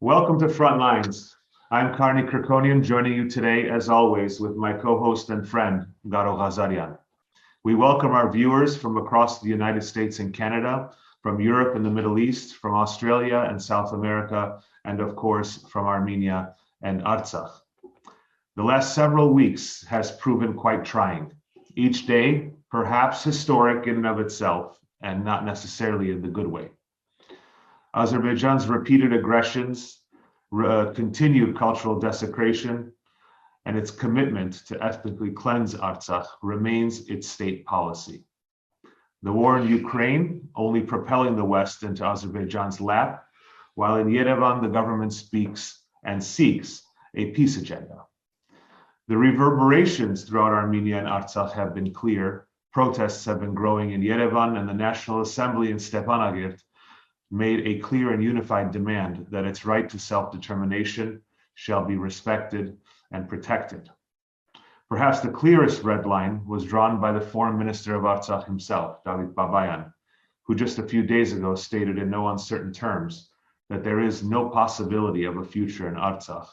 Welcome to Frontlines. I'm Karnig Kerkonian, joining you today, as always, with my co-host and friend, Garo Ghazarian. We welcome our viewers from across the United States and Canada, from Europe and the Middle East, from Australia and South America, and of course, from Armenia and Artsakh. The last several weeks has proven quite trying. Each day, perhaps historic in and of itself, and not necessarily in the good way. Azerbaijan's repeated aggressions, continued cultural desecration, and its commitment to ethnically cleanse Artsakh remains its state policy. The war in Ukraine only propelling the West into Azerbaijan's lap, while in Yerevan the government speaks and seeks a peace agenda. The reverberations throughout Armenia and Artsakh have been clear. Protests have been growing in Yerevan, and the National Assembly in Stepanakert made a clear and unified demand that its right to self-determination shall be respected and protected. Perhaps the clearest red line was drawn by the Foreign Minister of Artsakh himself, David Babayan, who just a few days ago stated in no uncertain terms that there is no possibility of a future in Artsakh,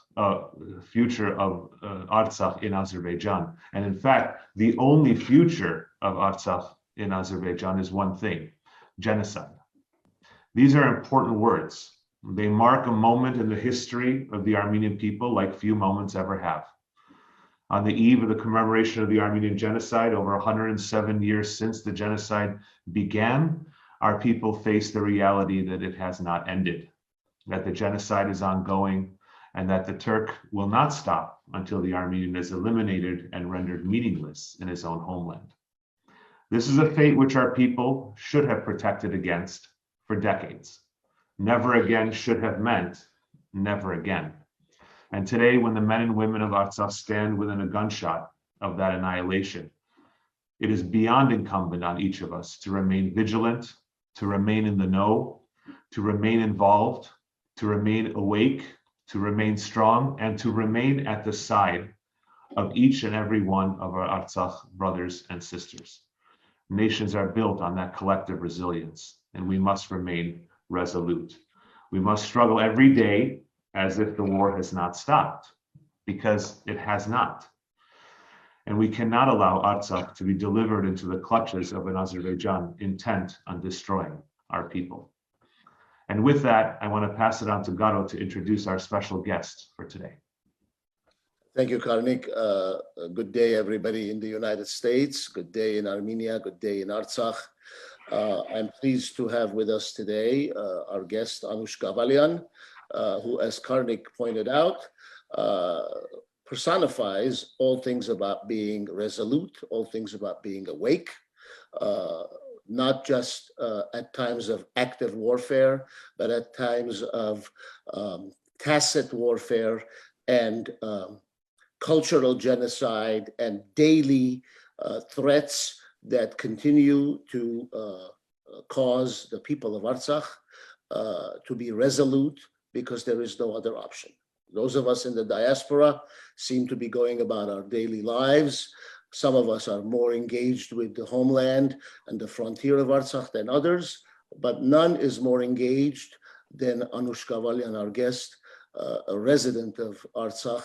Artsakh in Azerbaijan. And in fact, the only future of Artsakh in Azerbaijan is one thing: genocide. These are important words. They mark a moment in the history of the Armenian people like few moments ever have. On the eve of the commemoration of the Armenian genocide, over 107 years since the genocide began, our people face the reality that it has not ended, that the genocide is ongoing, and that the Turk will not stop until the Armenian is eliminated and rendered meaningless in his own homeland. This is a fate which our people should have protected against for decades. Never again should have meant never again. And today, when the men and women of Artsakh stand within a gunshot of that annihilation, it is beyond incumbent on each of us to remain vigilant, to remain in the know, to remain involved, to remain awake, to remain strong, and to remain at the side of each and every one of our Artsakh brothers and sisters. Nations are built on that collective resilience, and we must remain resolute. We must struggle every day as if the war has not stopped, because it has not. And we cannot allow Artsakh to be delivered into the clutches of an Azerbaijan intent on destroying our people. And with that, I want to pass it on to Garo to introduce our special guest for today. Thank you, Karnig. Good day, everybody in the United States. Good day in Armenia. Good day in Artsakh. I'm pleased to have with us today our guest, Anush Ghavalyan, who, as Karnig pointed out, personifies all things about being resolute, all things about being awake, not just at times of active warfare, but at times of tacit warfare and cultural genocide and daily threats that continue to cause the people of Artsakh to be resolute, because there is no other option. Those of us in the diaspora seem to be going about our daily lives. Some of us are more engaged with the homeland and the frontier of Artsakh than others, but none is more engaged than Anush Ghavalyan, our guest, a resident of Artsakh,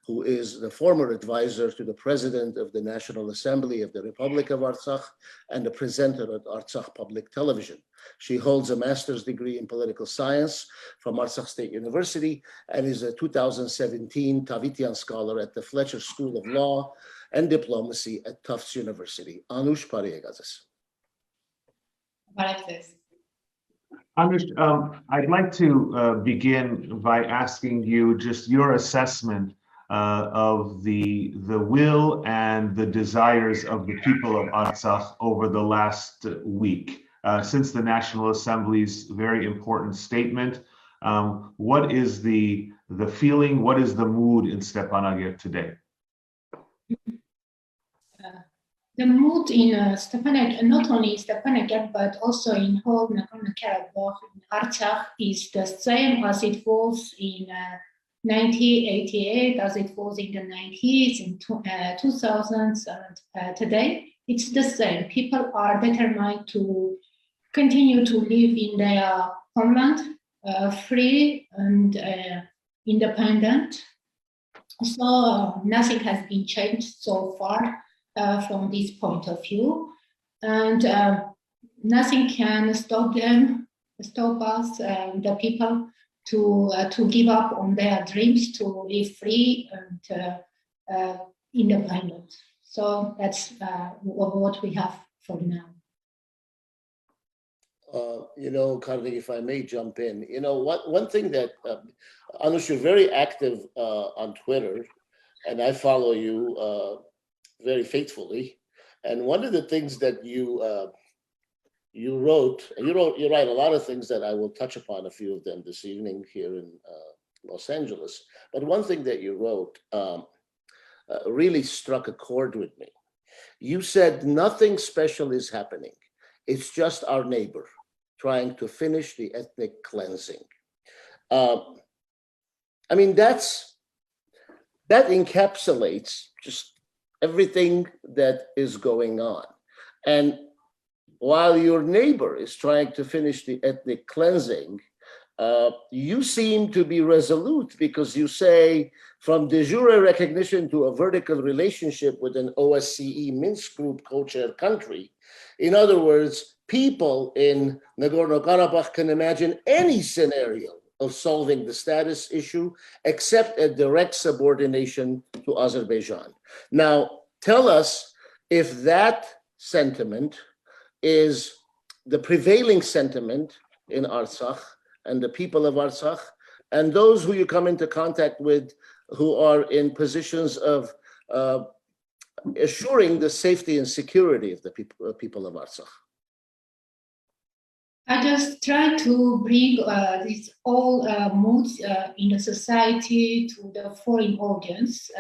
who is the former advisor to the president of the National Assembly of the Republic of Artsakh and a presenter at Artsakh Public Television. She holds a master's degree in political science from Artsakh State University and is a 2017 Tavitian Scholar at the Fletcher School of Law and Diplomacy at Tufts University. Anush, Pariyegazes. Anush, I'd like to begin by asking you just your assessment of the will and the desires of the people of Artsakh over the last week. Since the National Assembly's very important statement, what is the feeling, what is the mood in Stepanakert today? The mood in Stepanakert, not only in Stepanakert, but also in whole Nagorno-Karabakh, in Artsakh, is the same as it was in 1988, as it was in the 90s, in 2000s, and today. It's the same. People are determined to continue to live in their homeland, free and independent. So nothing has been changed so far from this point of view, and nothing can stop us, the people, to give up on their dreams to live free and independent. So that's what we have for now. Karnig, if I may jump in, one thing that, Anush, you're very active on Twitter, and I follow you very faithfully. And one of the things that you wrote, and you write a lot of things that I will touch upon, a few of them this evening here in Los Angeles. But one thing that you wrote really struck a chord with me. You said nothing special is happening. It's just our neighbor trying to finish the ethnic cleansing. I mean, that encapsulates just everything that is going on. And while your neighbor is trying to finish the ethnic cleansing, you seem to be resolute, because you say, from de jure recognition to a vertical relationship with an OSCE Minsk group co-chair country. In other words, people in Nagorno-Karabakh can imagine any scenario of solving the status issue except a direct subordination to Azerbaijan. Now, tell us if that sentiment is the prevailing sentiment in Artsakh and the people of Artsakh, and those who you come into contact with who are in positions of assuring the safety and security of the people of Artsakh. I just try to bring these all moods in the society to the foreign audience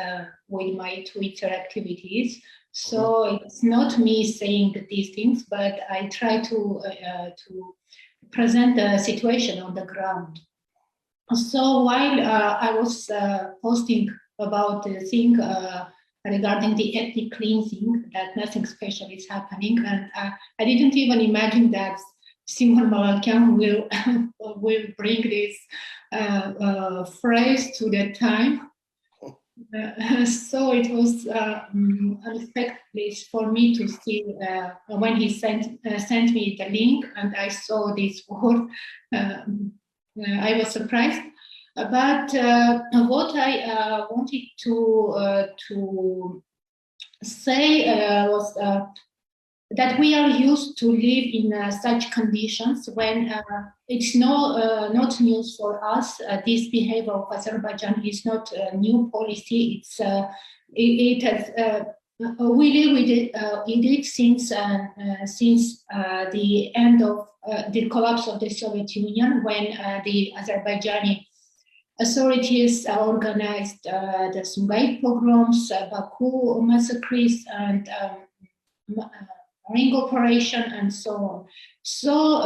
with my Twitter activities. So it's not me saying these things, but I try to present the situation on the ground. So while I was posting about the thing regarding the ethnic cleansing, that nothing special is happening, and I didn't even imagine that Simon Malakian will bring this phrase to the time. So it was unexpected for me to see when he sent me the link, and I saw this word. I was surprised. But what I wanted to say was that we are used to live in such conditions when it's not news for us. This behavior of Azerbaijan is not a new policy. It has we live with it since the end of the collapse of the Soviet Union, when the Azerbaijani authorities organized the Sumgait pogroms, Baku massacres, and Ring operation, and so on. So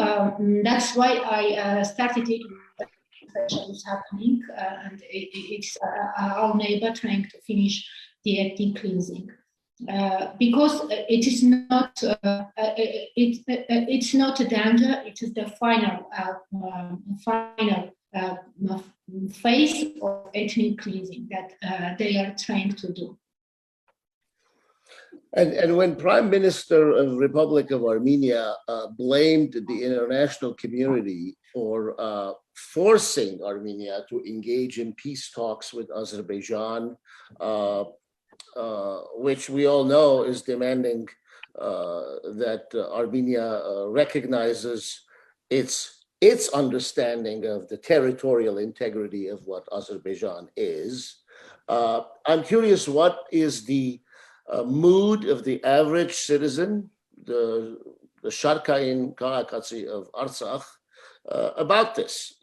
that's why I started it. Is happening, and it's our neighbor trying to finish the ethnic cleansing, because it is not. It's not a danger. It is the final phase of ethnic cleansing that they are trying to do. And when Prime Minister of Republic of Armenia blamed the international community for forcing Armenia to engage in peace talks with Azerbaijan, which we all know is demanding that Armenia recognizes its understanding of the territorial integrity of what Azerbaijan is. I'm curious, what is the mood of the average citizen, the Sharkayin Karakatsi of Artsakh, about this?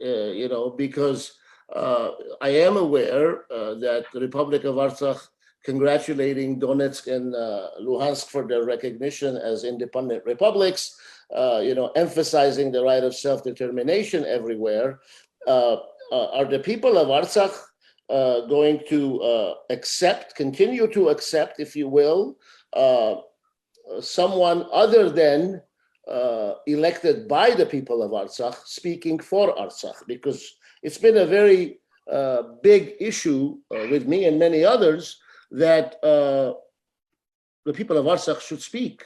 Because I am aware that the Republic of Artsakh congratulating Donetsk and Luhansk for their recognition as independent republics, emphasizing the right of self-determination everywhere. Are the people of Artsakh going to continue to accept, if you will, someone other than elected by the people of Artsakh speaking for Artsakh, because it's been a very big issue with me and many others that the people of Artsakh should speak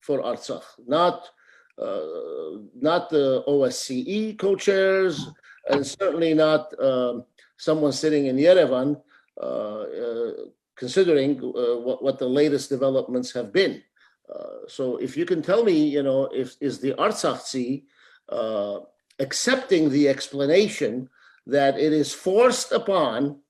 for Artsakh, not the OSCE co-chairs, and certainly not someone sitting in Yerevan, considering what the latest developments have been. So if you can tell me, is the Artsakh accepting the explanation that it is forced upon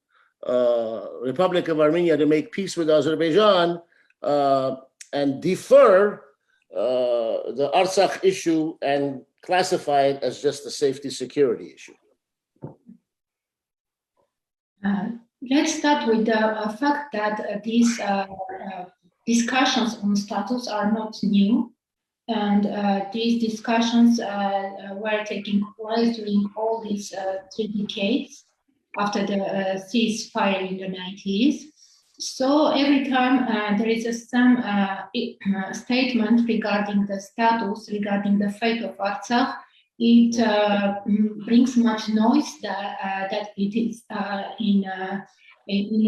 Republic of Armenia to make peace with Azerbaijan and defer the Artsakh issue and classify it as just a safety security issue? Let's start with the fact that these discussions on status are not new, and these discussions were taking place during all these 3 decades after the ceasefire in the 90s. So every time there is some statement regarding the status, regarding the fate of Artsakh, it brings much noise that it is in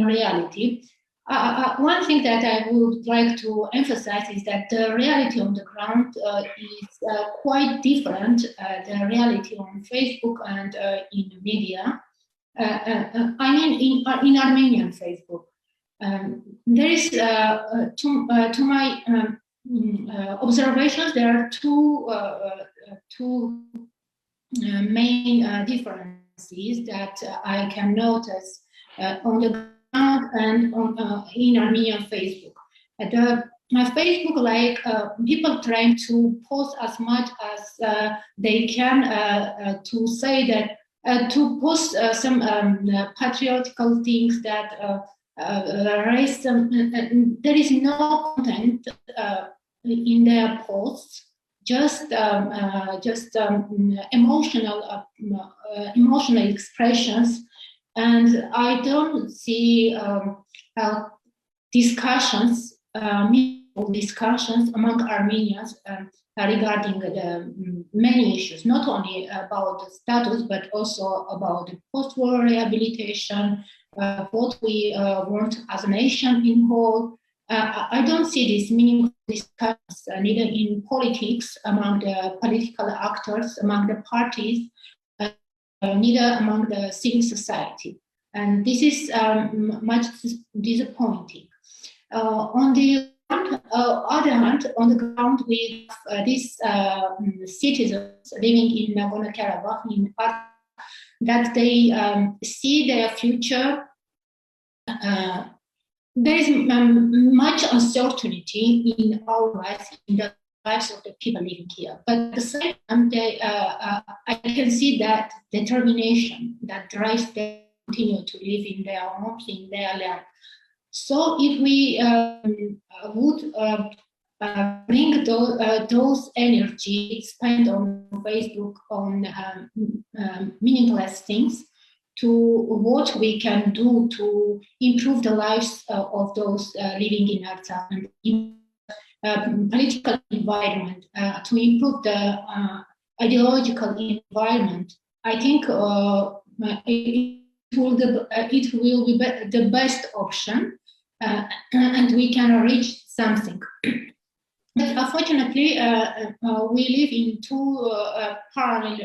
reality. One thing that I would like to emphasize is that the reality on the ground is quite different. The reality on Facebook and in media. I mean, in Armenian Facebook. There is, to my observations, there are two main differences that I can notice on the ground and in Armenian Facebook. Facebook, people trying to post as much as they can to say that, to post some patriotical things that raise some, there is no content in their posts, just emotional expressions, and I don't see discussions, meaningful discussions among Armenians regarding the many issues, not only about the status, but also about the post-war rehabilitation, what we want as a nation in whole. I don't see these meaningful discussions neither in politics, among the political actors, among the parties, neither among the civil society. And this is much disappointing. On the other hand, on the ground, we have these citizens living in Nagorno-Karabakh, in Artsakh, that they see their future. There is much uncertainty in our lives, in the lives of the people living here. But at the same time, I can see that determination that drives them to continue to live in their homes, in their land. So if we would bring those energy spent on Facebook on meaningless things to what we can do to improve the lives of those living in Artsakh and in political environment, to improve the ideological environment, I think it will be the best option, and we can reach something. But unfortunately, we live in two parallel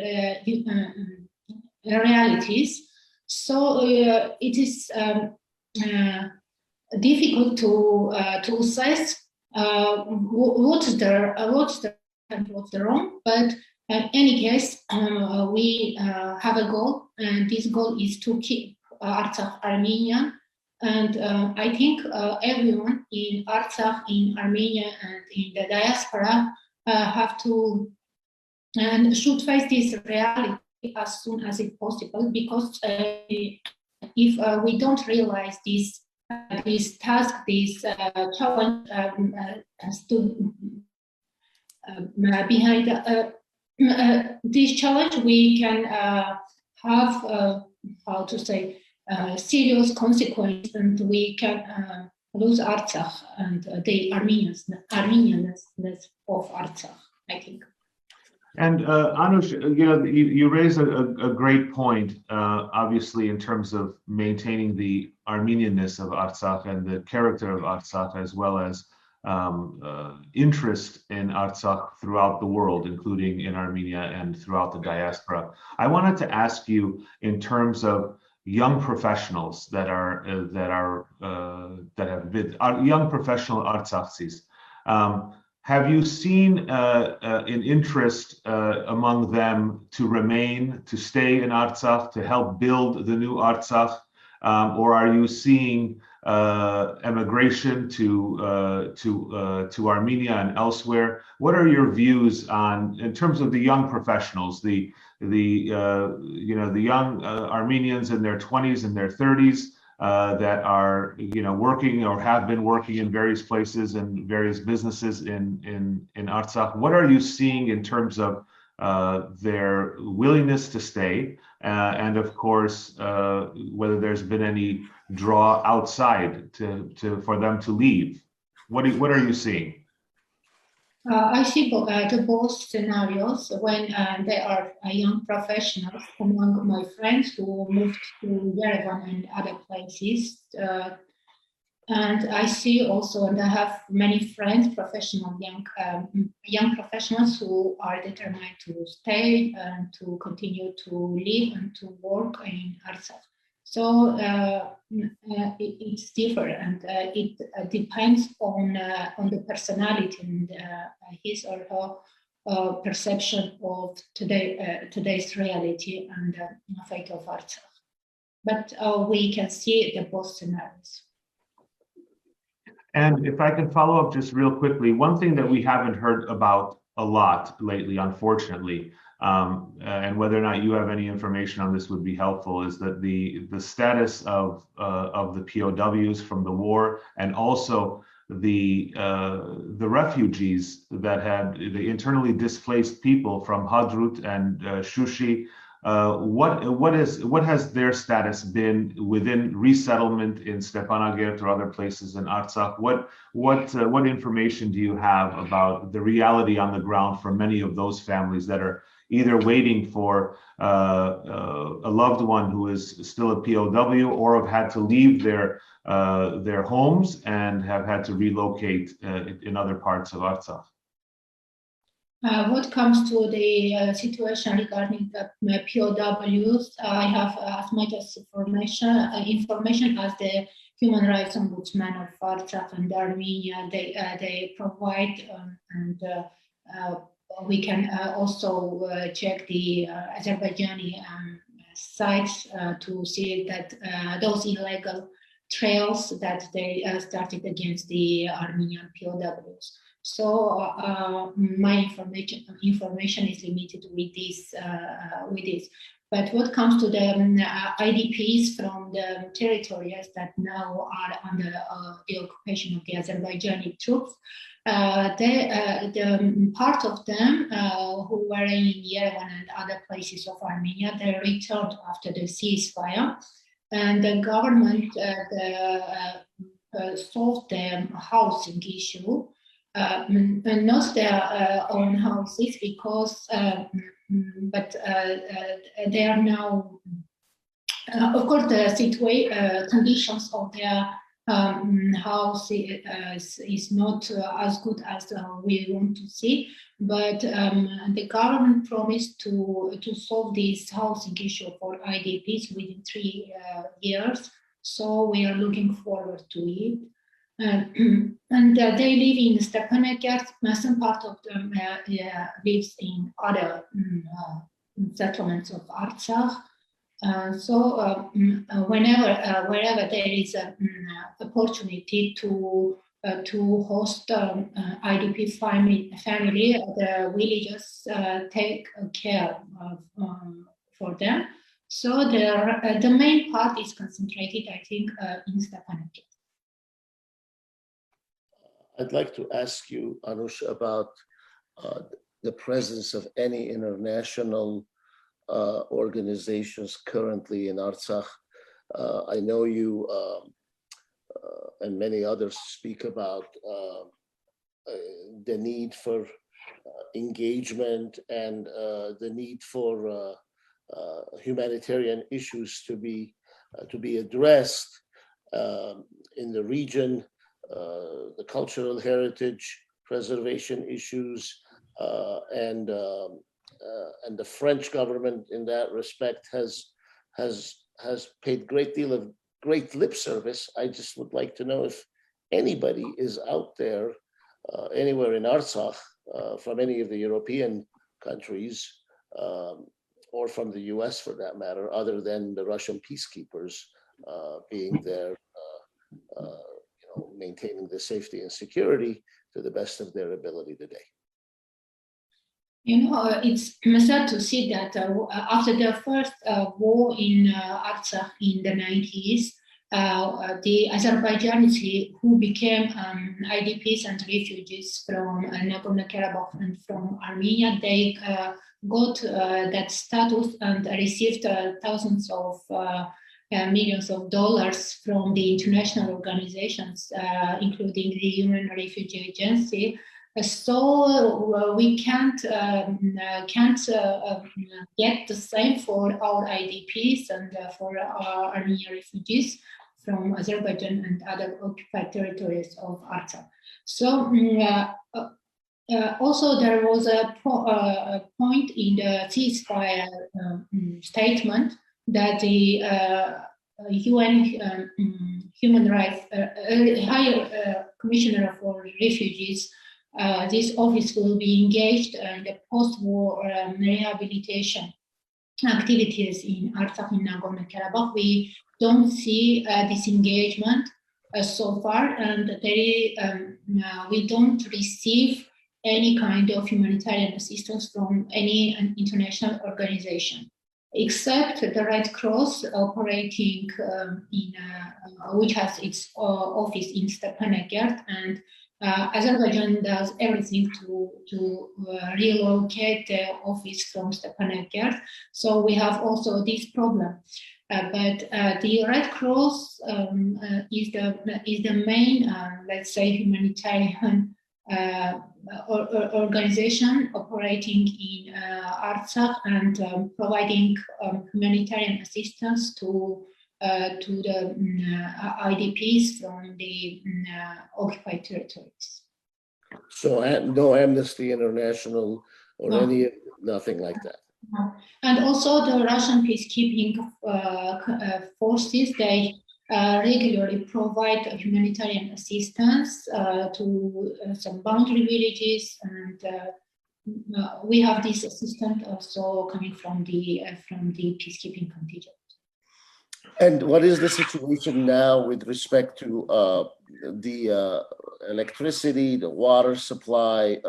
realities, so it is difficult to assess what's the and what's the wrong. But in any case, we have a goal, and this goal is to keep Artsakh Armenian. And I think everyone in Artsakh, in Armenia, and in the diaspora have to and should face this reality as soon as it's possible, because if we don't realize this task, this challenge behind this challenge, we can have serious consequences, and we can lose Artsakh and the Armenianness of Artsakh. I think. And Anush, you raise a great point, obviously, in terms of maintaining the Armenianness of Artsakh and the character of Artsakh, as well as interest in Artsakh throughout the world, including in Armenia and throughout the diaspora. I wanted to ask you, in terms of young professionals that have been young professional Artsakhis. Have you seen an interest among them to remain, to stay in Artsakh, to help build the new Artsakh, or are you seeing emigration to Armenia and elsewhere? What are your views on, in terms of the young professionals, the young Armenians in their 20s and their 30s? That are working or have been working in various places and various businesses in Artsakh. What are you seeing in terms of their willingness to stay, and of course whether there's been any draw outside for them to leave? What are you seeing? I see both scenarios. When there are young professionals among my friends who moved to Yerevan and other places, and I see also, and I have many friends, professional young professionals who are determined to stay and to continue to live and to work in Artsakh. So it's different, and it depends on the personality and his or her perception of today's reality and fate of Artsakh. But we can see the both scenarios. And if I can follow up just real quickly, one thing that we haven't heard about a lot lately, unfortunately, and whether or not you have any information on this would be helpful, is that the status of the POWs from the war, and also the refugees that had the internally displaced people from Hadrut and Shushi. What has their status been within resettlement in Stepanakert or other places in Artsakh? What information do you have about the reality on the ground for many of those families that are either waiting for a loved one who is still a POW, or have had to leave their homes and have had to relocate in other parts of Artsakh? What comes to the situation regarding the POWs, I have as much as information as the Human Rights Ombudsman of Artsakh and Armenia. They provide, and we can also check the Azerbaijani sites to see that those illegal trails that they started against the Armenian POWs. So my information is limited with this. But what comes to the IDPs from the territories that now are under the occupation of the Azerbaijani troops, the part of them who were in Yerevan and other places of Armenia, they returned after the ceasefire, and the government solved the housing issue. Not their own houses, because but they are now, of course, the conditions of their house is not as good as we want to see, but the government promised to solve this housing issue for IDPs within 3 years, so we are looking forward to it. And they live in Stepanakert. Some part of them lives in other settlements of Artsakh. So wherever there is an opportunity to host IDP family, the villages take care for them. So the main part is concentrated, I think, in Stepanakert. I'd like to ask you, Anush, about the presence of any international organizations currently in Artsakh. I know you and many others speak about the need for engagement and the need for humanitarian issues to be addressed in the region, the cultural heritage preservation issues, and the French government in that respect has paid great lip service. I just would like to know if anybody is out there anywhere in Artsakh from any of the European countries or from the US for that matter, other than the Russian peacekeepers being there, maintaining the safety and security to the best of their ability today. It's sad to see that after the first war in Artsakh in the 90s, the Azerbaijanis who became IDPs and refugees from Nagorno-Karabakh and from Armenia, they got that status and received thousands of millions of dollars from the international organizations, including the UN Refugee Agency. So we can't get the same for our IDPs and for our Armenian refugees from Azerbaijan and other occupied territories of Artsakh. So also there was a point in the ceasefire statement that the UN Human Rights High Commissioner for Refugees, this office will be engaged in the post-war rehabilitation activities in Artsakh in Nagorno-Karabakh. We don't see this engagement so far, and we don't receive any kind of humanitarian assistance from any international organization, except the Red Cross operating which has its office in Stepanakert, and Azerbaijan does everything to relocate the office from Stepanakert. So we have also this problem. But the Red Cross is the main, let's say, humanitarian organization operating in Artsakh and providing humanitarian assistance to the IDPs from the occupied territories. So no Amnesty International or nothing like that. And also the Russian peacekeeping forces, they regularly provide humanitarian assistance to some boundary villages, and we have this assistance also coming from the peacekeeping contingent. And what is the situation now with respect to the electricity, the water supply?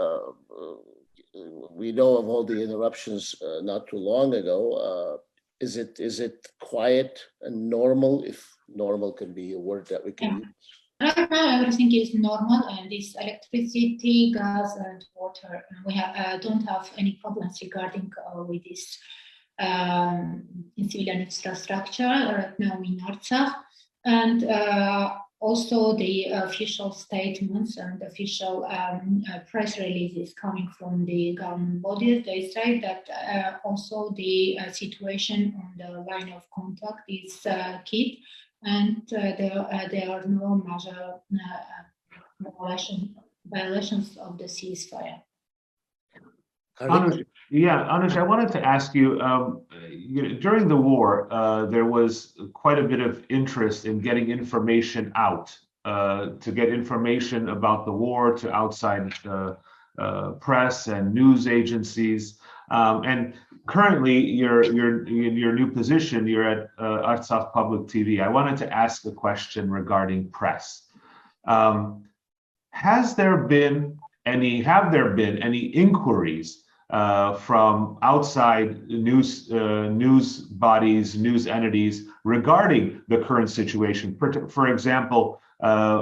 We know of all the interruptions not too long ago. Is it quiet and normal, if normal can be a word that we can use? Right now, everything is normal, and this electricity, gas, and water. We don't have any problems regarding with this civilian infrastructure right now in Artsakh, and also the official statements and official press releases coming from the government bodies. They say that also the situation on the line of contact is kept, and there are no major violations of the ceasefire. Anush, I wanted to ask you, during the war, there was quite a bit of interest in getting information out, to get information about the war to outside press and news agencies. And currently, you're in your new position, you're at Artsakh Public TV. I wanted to ask a question regarding press. Have there been any inquiries from outside news bodies, news entities regarding the current situation? For example,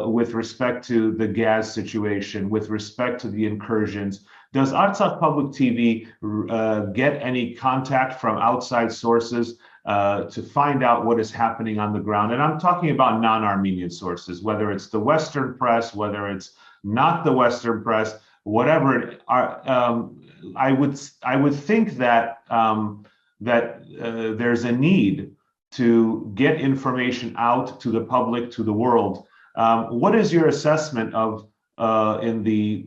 with respect to the gas situation, with respect to the incursions, does Artsakh Public TV get any contact from outside sources to find out what is happening on the ground? And I'm talking about non-Armenian sources, whether it's the Western press, whether it's not the Western press. whatever. I would think that there's a need to get information out to the public, to the world. What is your assessment of in the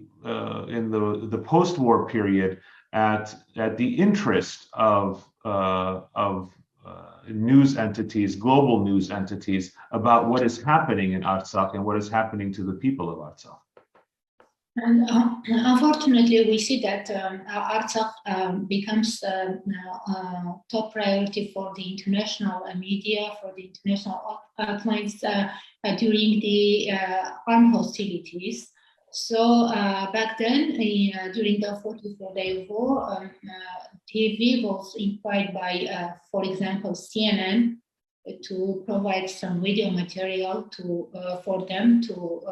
post-war period at the interest of news entities, global news entities, about what is happening in Artsakh and what is happening to the people of Artsakh? And unfortunately, we see that Artsakh becomes top priority for the international media, for the international outlets during the armed hostilities. So back then, during the 44-day war, TV was invited by, for example, CNN to provide some video material for them to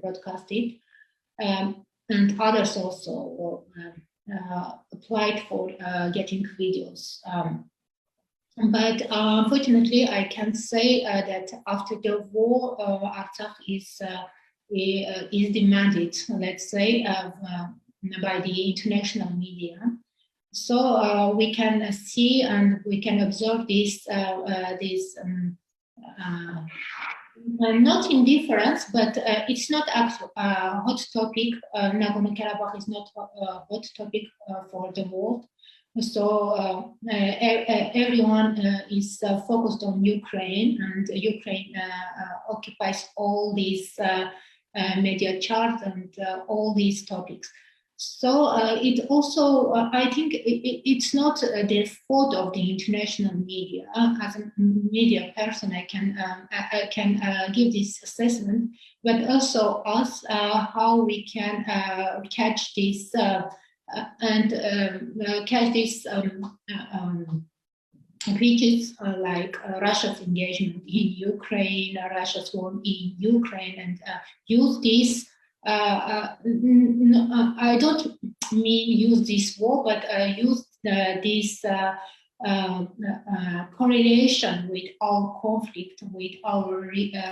broadcast it. And others also applied for getting videos. But unfortunately, I can say that after the war, Artsakh is demanded, let's say, by the international media. So we can see and we can observe this not indifference, but it's not a hot topic. Nagorno-Karabakh is not a hot topic for the world. So everyone is focused on Ukraine, and Ukraine occupies all these media charts and all these topics. So it also, I think it's not the fault of the international media. As a media person, I can give this assessment, but also us, how we can catch this which like Russia's engagement in Ukraine, Russia's war in Ukraine, and use this. I don't mean use this war, but use this correlation with our conflict, with our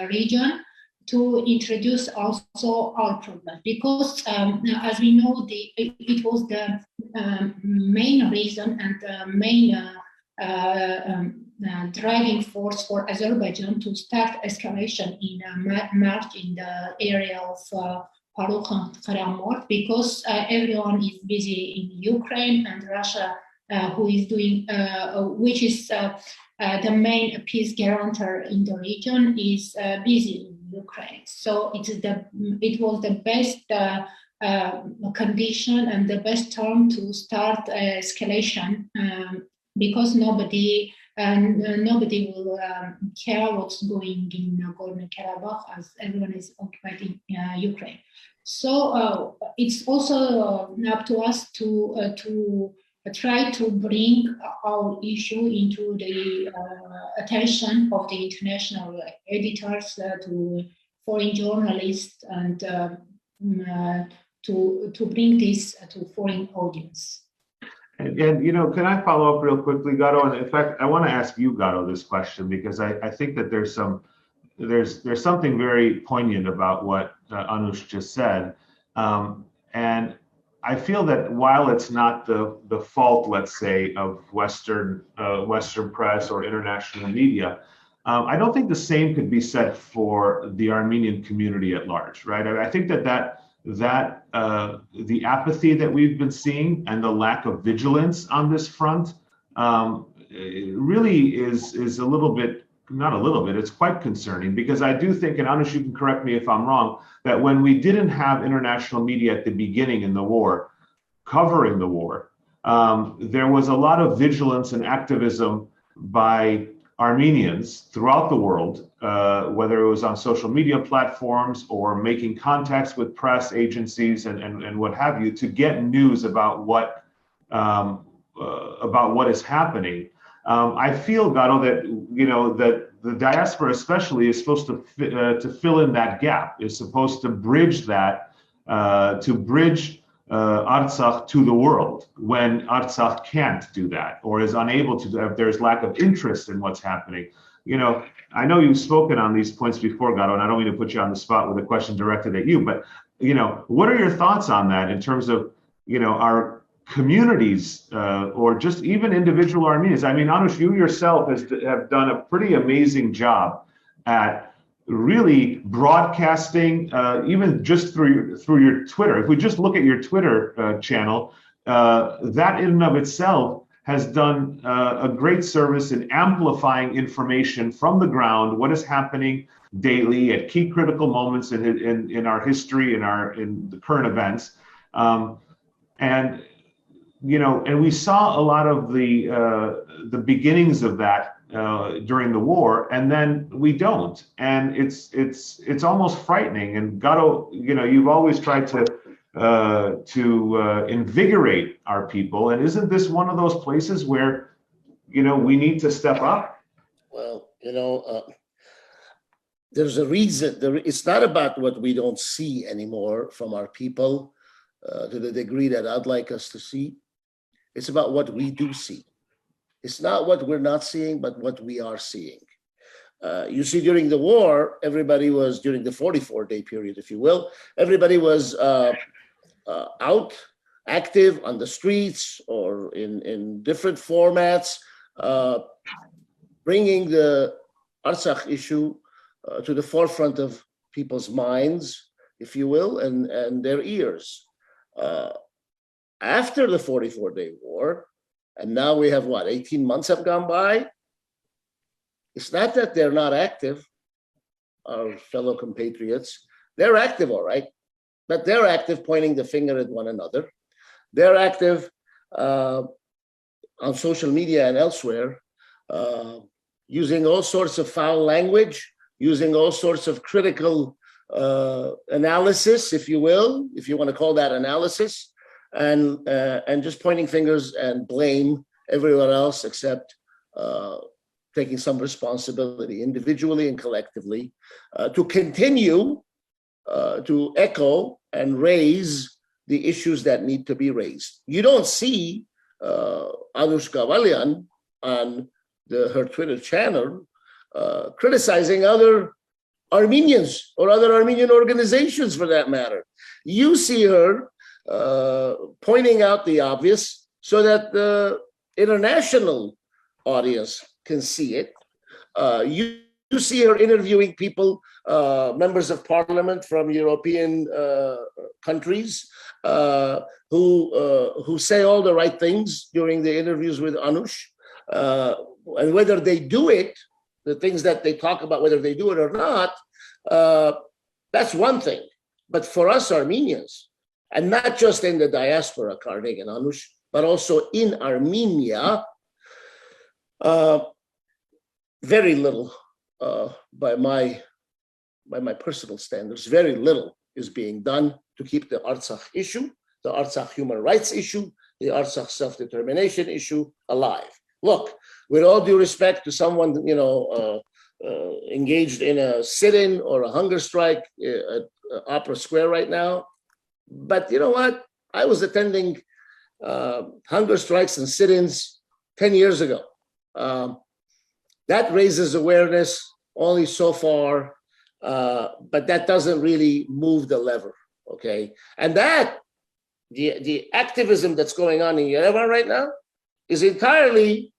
region, to introduce also our problem. Because as we know, it was the main reason and the main driving force for Azerbaijan to start escalation in March in the area of Farukh and Kharamort, because everyone is busy in Ukraine, and Russia, who is doing, which is the main peace guarantor in the region, is busy in Ukraine. So it was the best condition and the best time to start escalation, because nobody will care what's going in Nagorno-Karabakh, as everyone is occupied in Ukraine. So it's also up to us to try to bring our issue into the attention of the international editors, to foreign journalists, and to bring this to foreign audience. And can I follow up real quickly, Garo? And in fact, I want to ask you, Garo, this question, because I think that there's something very poignant about what Anush just said, and I feel that while it's not the fault, let's say, of Western press or international media, I don't think the same could be said for the Armenian community at large, right? I think that the apathy that we've been seeing and the lack of vigilance on this front really is a little bit, not a little bit, it's quite concerning, because I do think, and Anush, you can correct me if I'm wrong, that when we didn't have international media at the beginning in the war, covering the war, there was a lot of vigilance and activism by Armenians throughout the world, whether it was on social media platforms or making contacts with press agencies and what have you, to get news about what is happening. I feel, Garo, that that the diaspora especially is supposed to fill in that gap. Is supposed to bridge that, Artsakh to the world, when Artsakh can't do that or is unable to. If there's lack of interest in what's happening, I know you've spoken on these points before, Garo, and I don't mean to put you on the spot with a question directed at you, but what are your thoughts on that in terms of our communities or just even individual Armenians? I mean, Anush, you yourself have done a pretty amazing job at really broadcasting, even just through your Twitter. If we just look at your Twitter channel, that in and of itself has done a great service in amplifying information from the ground, what is happening daily at key critical moments in our history, in the current events. And we saw a lot of the beginnings of that during the war, and then we don't, and it's almost frightening. And Garo, you've always tried to invigorate our people, and isn't this one of those places where we need to step up? Well, there's a reason. It's not about what we don't see anymore from our people to the degree that I'd like us to see. It's about what we do see. It's not what we're not seeing, but what we are seeing. You see, during the war, everybody was, during the 44-day period, if you will, everybody was out, active on the streets or in different formats, bringing the Artsakh issue to the forefront of people's minds, if you will, and their ears. After the 44-day war, and now we have 18 months have gone by. It's not that they're not active, our fellow compatriots. They're active, all right, but they're active pointing the finger at one another. They're active on social media and elsewhere, using all sorts of foul language, using all sorts of critical analysis, if you will, if you want to call that analysis, and just pointing fingers and blame everyone else except taking some responsibility individually and collectively to continue to echo and raise the issues that need to be raised. You don't see Anush Ghavalyan on her Twitter channel criticizing other Armenians or other Armenian organizations for that matter. You see her pointing out the obvious so that the international audience can see it. You see her interviewing people, members of parliament from European countries who say all the right things during the interviews with Anush. And whether they do it, the things that they talk about, whether they do it or not, that's one thing. But for us Armenians, and not just in the diaspora, Karnig and Anush, but also in Armenia, very little, by my personal standards, very little is being done to keep the Artsakh issue, the Artsakh human rights issue, the Artsakh self-determination issue alive. Look, with all due respect to someone, engaged in a sit-in or a hunger strike at Opera Square right now, but you know what? I was attending hunger strikes and sit-ins 10 years ago. That raises awareness only so far, but that doesn't really move the lever, okay? And that, the activism that's going on in Yerevan right now is entirely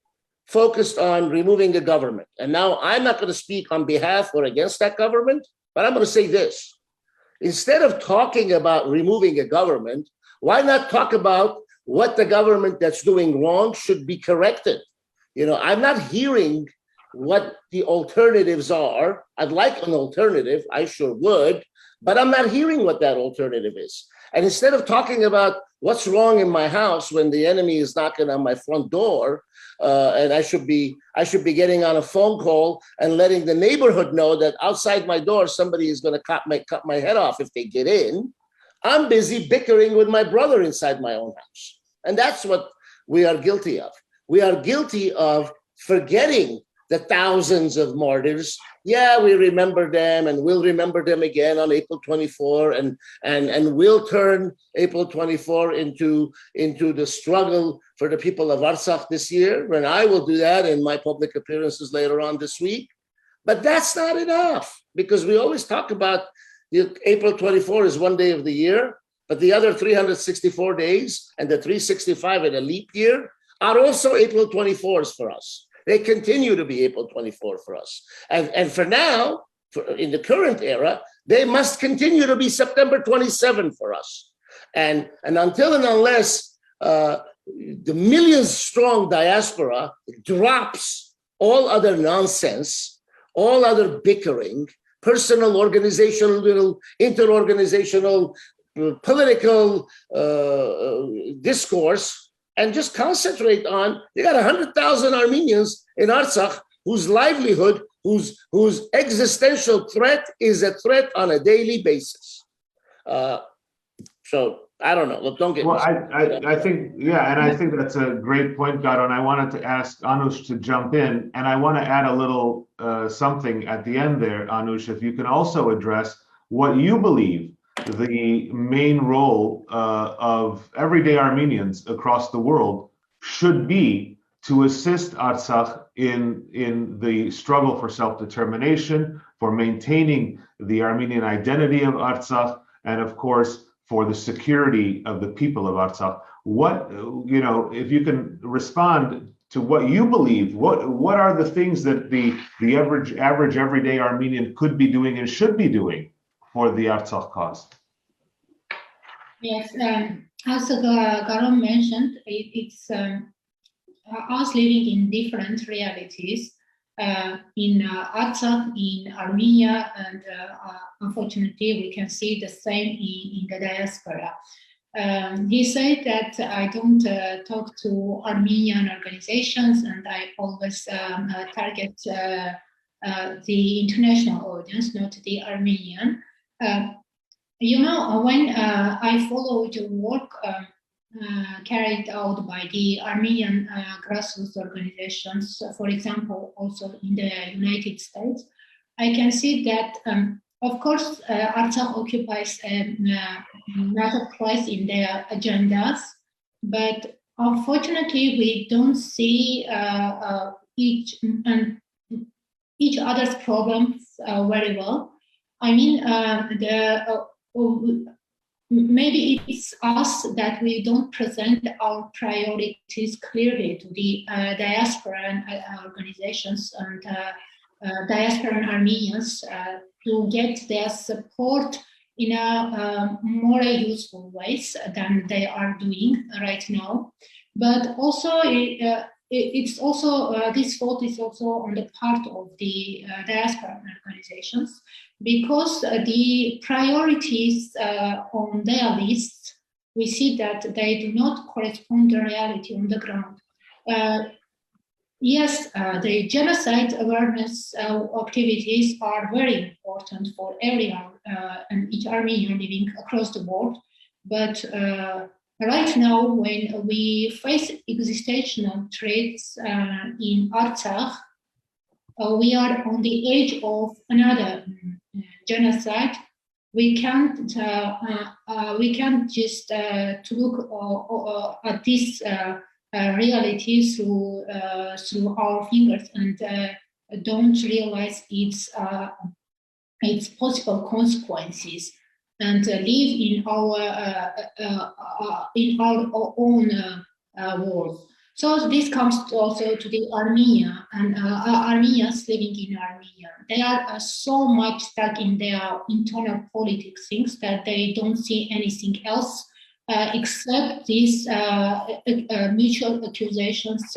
focused on removing the government. And now I'm not going to speak on behalf or against that government, but I'm going to say this. Instead of talking about removing a government, why not talk about what the government that's doing wrong should be corrected? I'm not hearing what the alternatives are. I'd like an alternative, I sure would, but I'm not hearing what that alternative is. And instead of talking about what's wrong in my house when the enemy is knocking on my front door, and I should be getting on a phone call and letting the neighborhood know that outside my door somebody is going to cut my head off if they get in, I'm busy bickering with my brother inside my own house. And that's what we are guilty of. We are guilty of forgetting the thousands of martyrs. Yeah, we remember them and we'll remember them again on April 24 and we'll turn April 24 into the struggle for the people of Artsakh this year. And I will do that in my public appearances later on this week. But that's not enough, because we always talk about April 24 is one day of the year, but the other 364 days and the 365 in a leap year are also April 24s for us. They continue to be April 24 for us. And for now, in the current era, they must continue to be September 27 for us. And until and unless the million-strong diaspora drops all other nonsense, all other bickering, personal, organizational, interorganizational, political discourse, and just concentrate on, you got 100,000 Armenians in Artsakh whose livelihood, whose existential threat is a threat on a daily basis. So I don't know. Look, don't get. Well, I think, yeah, and I think that's a great point, Garo. And I wanted to ask Anush to jump in, and I want to add a little something at the end there, Anush, if you can also address what you believe the main role of everyday Armenians across the world should be to assist Artsakh in the struggle for self-determination, for maintaining the Armenian identity of Artsakh, and of course, for the security of the people of Artsakh. What, you know, if you can respond to what you believe, what are the things that the average everyday Armenian could be doing and should be doing for the Artsakh cause? Yes, as Garo mentioned, it's us living in different realities in Artsakh, in Armenia, and unfortunately we can see the same in the diaspora. He said that I don't talk to Armenian organizations, and I always target the international audience, not the Armenian. You know, when I followed the work carried out by the Armenian grassroots organizations, for example, also in the United States, I can see that, of course, Artsakh occupies another place in their agendas, but unfortunately, we don't see each other's problems very well. I mean, maybe it's us that we don't present our priorities clearly to the diasporan organizations and diasporan Armenians to get their support in a more useful ways than they are doing right now. But also, it's also this fault is also on the part of the diasporan organizations, because the priorities on their lists, we see that they do not correspond to reality on the ground. Yes, the genocide awareness activities are very important for everyone and each Armenian living across the board. But right now, when we face existential threats in Artsakh, we are on the edge of another genocide. We can't just look at this reality through our fingers and don't realize its possible consequences, and live in our own world. So this comes also to the Armenia and Armenians living in Armenia. They are so much stuck in their internal politics things that they don't see anything else except these mutual accusations,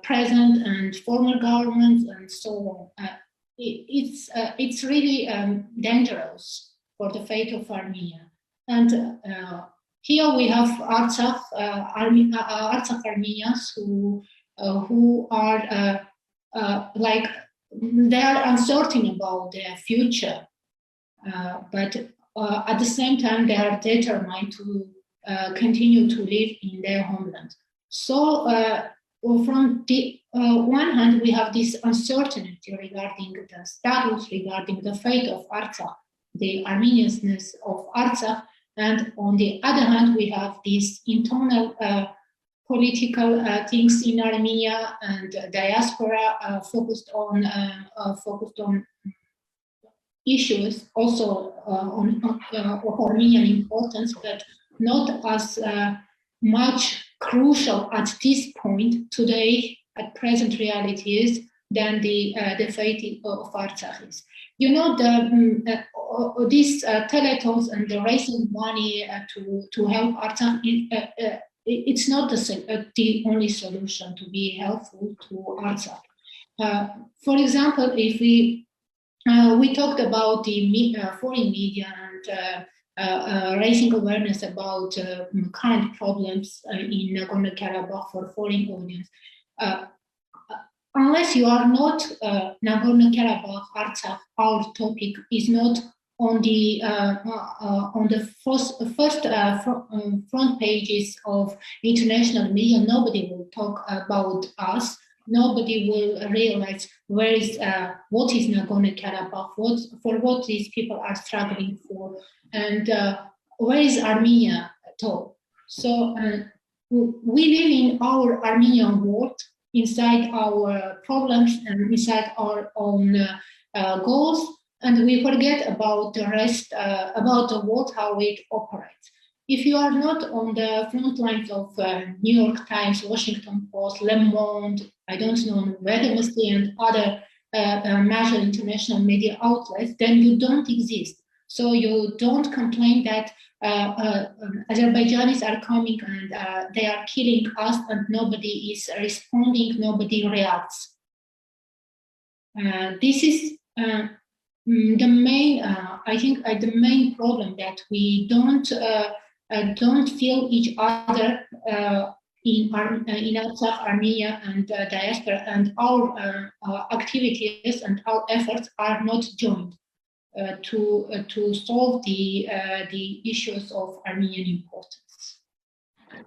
present and former governments, and so on. It's really dangerous for the fate of Armenia. And here we have Artsakh Armenians who are like they are uncertain about their future, but at the same time they are determined to continue to live in their homeland. So from the one hand, we have this uncertainty regarding the status, regarding the fate of Artsakh, the Armenianness of Artsakh. And on the other hand, we have this internal political things in Armenia, and diaspora focused on issues also of Armenian importance, but not as much crucial at this point today, at present realities, than the fate of Artsakh is. You know, these telethons and the raising money to help Artsakh, it's not the only solution to be helpful to Artsakh. For example, if we talked about the foreign media and raising awareness about current problems in Nagorno-Karabakh for foreign audience. Unless you are not Nagorno-Karabakh, Artsakh, our topic is not on the first front pages of international media. Nobody will talk about us. Nobody will realize what is Nagorno-Karabakh, what these people are struggling for, and where is Armenia at all. So we live in our Armenian world, inside our problems and inside our own goals, and we forget about the rest, about the world, how it operates. If you are not on the front lines of New York Times, Washington Post, Le Monde, I don't know, Vedomosti and other major international media outlets, then you don't exist. So you don't complain that Azerbaijanis are coming and they are killing us and nobody is responding, nobody reacts. This is the main, I think, the main problem, that we don't feel each other in Artsakh, Armenia, and diaspora, and our activities and our efforts are not joined to solve the issues of Armenian importance.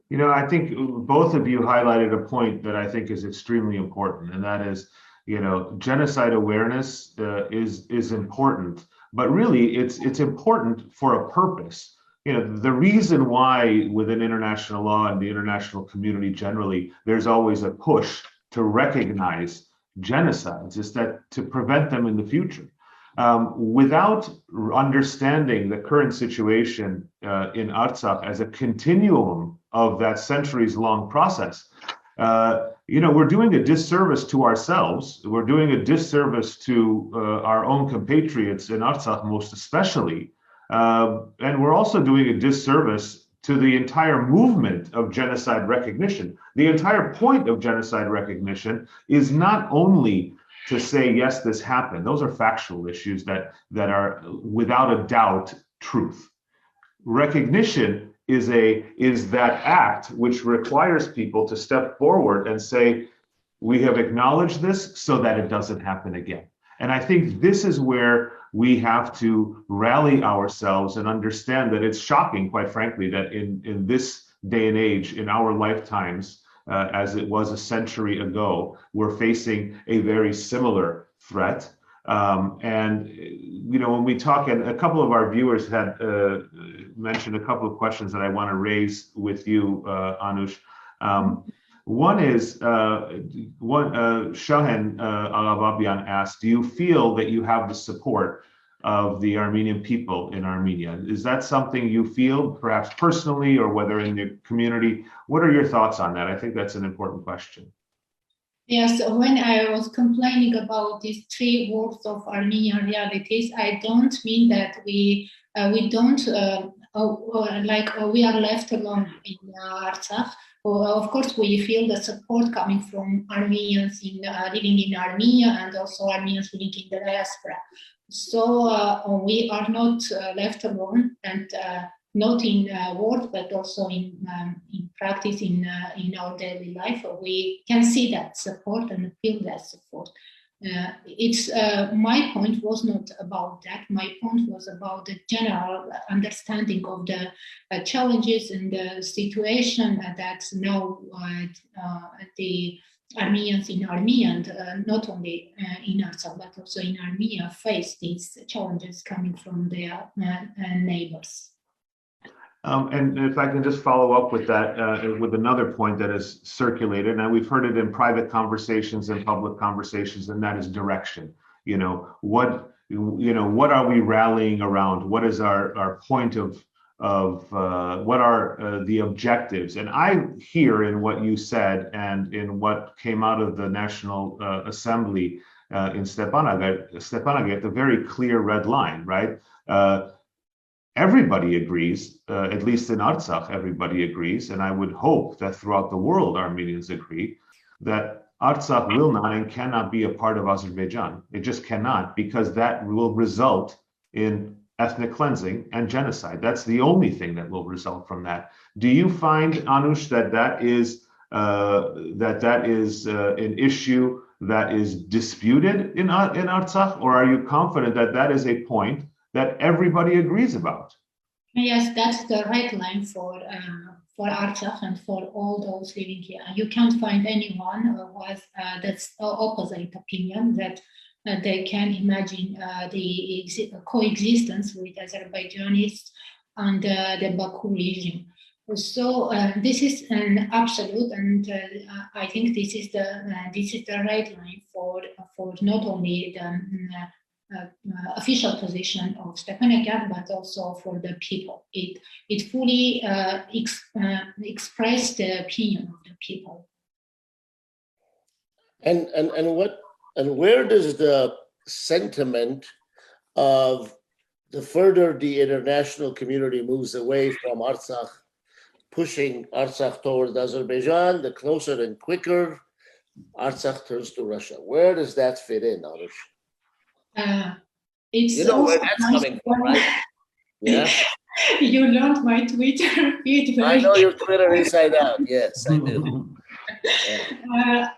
You know, I think both of you highlighted a point that I think is extremely important, and that is, you know, genocide awareness is important, but really it's important for a purpose. You know, the reason why within international law and the international community generally, there's always a push to recognize genocides is that to prevent them in the future. Without understanding the current situation in Artsakh as a continuum of that centuries-long process, you know, we're doing a disservice to ourselves. We're doing a disservice to our own compatriots in Artsakh, most especially. And we're also doing a disservice to the entire movement of genocide recognition. The entire point of genocide recognition is not only to say, yes, this happened. Those are factual issues that are without a doubt truth. Recognition is that act which requires people to step forward and say, we have acknowledged this so that it doesn't happen again. And I think this is where we have to rally ourselves and understand that it's shocking, quite frankly, that in this day and age, in our lifetimes, as it was a century ago, we're facing a very similar threat. And, you know, when we talk, and a couple of our viewers had mentioned a couple of questions that I want to raise with you, Anush. One is, Shahen Alababian asked, do you feel that you have the support of the Armenian people in Armenia? Is that something you feel, perhaps personally, or whether in the community? What are your thoughts on that? I think that's an important question. Yes, when I was complaining about these three worlds of Armenian realities, I don't mean that we don't we are left alone in Artsakh. Of course, we feel the support coming from Armenians living in Armenia and also Armenians living in the diaspora. So we are not left alone, and not in word, but also in practice, in our daily life. We can see that support and feel that support. My point was not about that. My point was about the general understanding of the challenges and the situation that now the Armenians in Armenia, and not only in Artsakh, but also in Armenia, face these challenges coming from their neighbors. And if I can just follow up with that, with another point that is circulated, and we've heard it in private conversations and public conversations, and that is direction. What are we rallying around? What is our point of what are the objectives? And I hear in what you said and in what came out of the National Assembly in Stepanakert, a very clear red line, right? Everybody agrees, at least in Artsakh, everybody agrees, and I would hope that throughout the world Armenians agree that Artsakh will not and cannot be a part of Azerbaijan. It just cannot, because that will result in ethnic cleansing and genocide. That's the only thing that will result from that. Do you find, Anush, that is an issue that is disputed in Artsakh, or are you confident that that is a point that everybody agrees about? Yes, that's the right line for Artsakh and for all those living here. You can't find anyone who has that's opposite opinion, that they can imagine the coexistence with Azerbaijanis and the Baku region. So this is an absolute, and I think this is the right line for not only the official position of Stepanakert, but also for the people. It fully expressed the opinion of the people. And where does the sentiment of the further the international community moves away from Artsakh, pushing Artsakh towards Azerbaijan, the closer and quicker Artsakh turns to Russia? Where does that fit in, Anush? It's where that's coming from, right? Yeah. You learned my Twitter feed. I know your Twitter inside out. Yes, I do.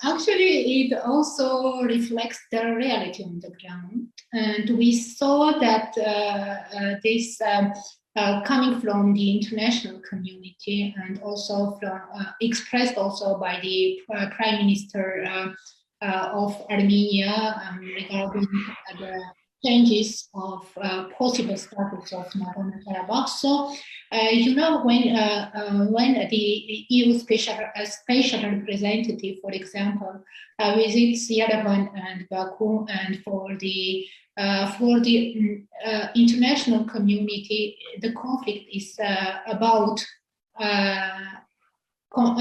Actually, it also reflects the reality on the ground, and we saw that this coming from the international community, and also from expressed also by the Prime Minister of Armenia regarding the changes of possible status of Nagorno-Karabakh. So, when the EU special representative, for example, visits Yerevan and Baku, and for the international community, the conflict is about the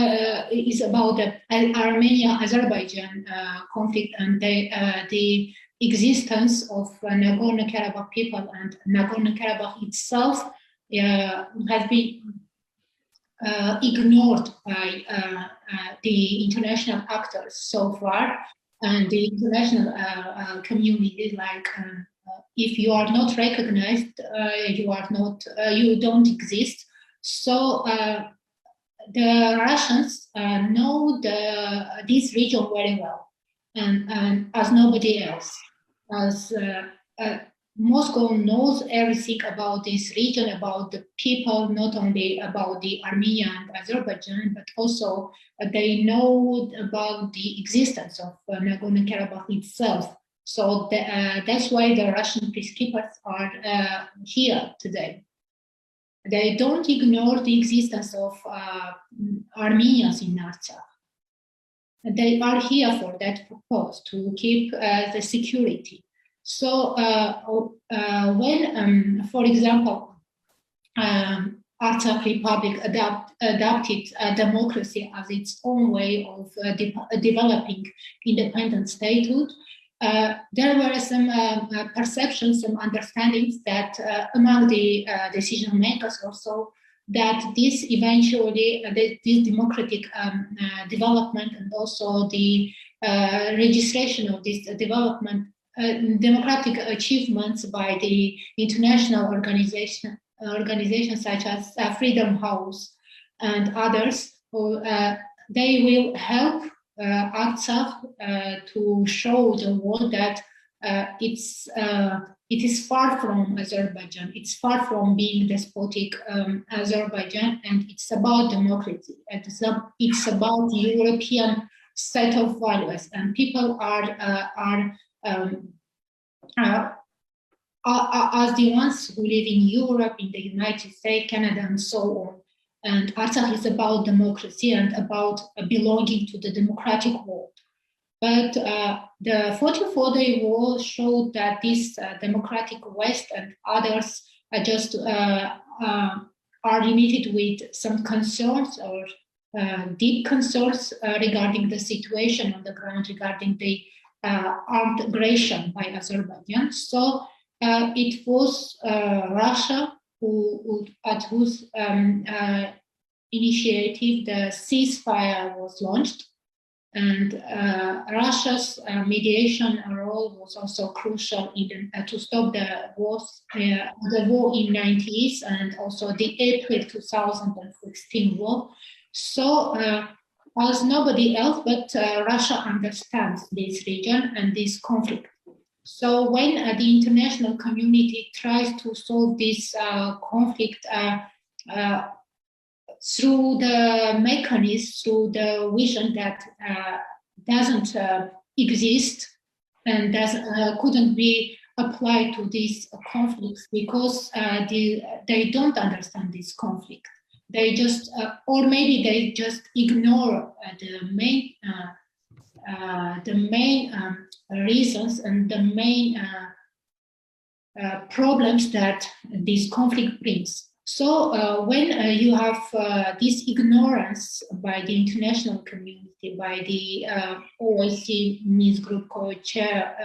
Armenia-Azerbaijan conflict, and the existence of Nagorno-Karabakh people, and Nagorno-Karabakh itself has been ignored by the international actors so far, and the international community, like if you are not recognized, you don't exist. So the Russians know this region very well, and as nobody else, as Moscow knows everything about this region, about the people, not only about the Armenia and Azerbaijan, but also they know about the existence of Nagorno-Karabakh itself. So that's why the Russian peacekeepers are here today. They don't ignore the existence of Armenians in Artsakh. They are here for that purpose, to keep the security. So when, for example, Artsakh Republic adopted democracy as its own way of developing independent statehood, there were some perceptions, some understandings that among the decision makers also, that this eventually, this democratic development, and also the registration of this development, democratic achievements by the international organizations such as Freedom House and others, they will help Artsakh to show the world that it is far from Azerbaijan. It's far from being despotic Azerbaijan, and it's about democracy. It's about European set of values, and people are as the ones who live in Europe, in the United States, Canada, and so on. And Artsakh is about democracy and about belonging to the democratic world. But the 44-day war showed that this democratic West and others are just are limited with some concerns or deep concerns regarding the situation on the ground, regarding the armed aggression by Azerbaijan. So it was Russia at whose initiative the ceasefire was launched. And Russia's mediation role was also crucial in to stop the war in 90s and also the April 2016 war. So as nobody else but Russia understands this region and this conflict. So when the international community tries to solve this conflict through the mechanism, through the vision that doesn't exist and couldn't be applied to these conflicts because they don't understand this conflict. They just, or maybe they just ignore the main reasons and the main problems that this conflict brings. So when you have this ignorance by the international community, by the OIC Minsk Group co-chair,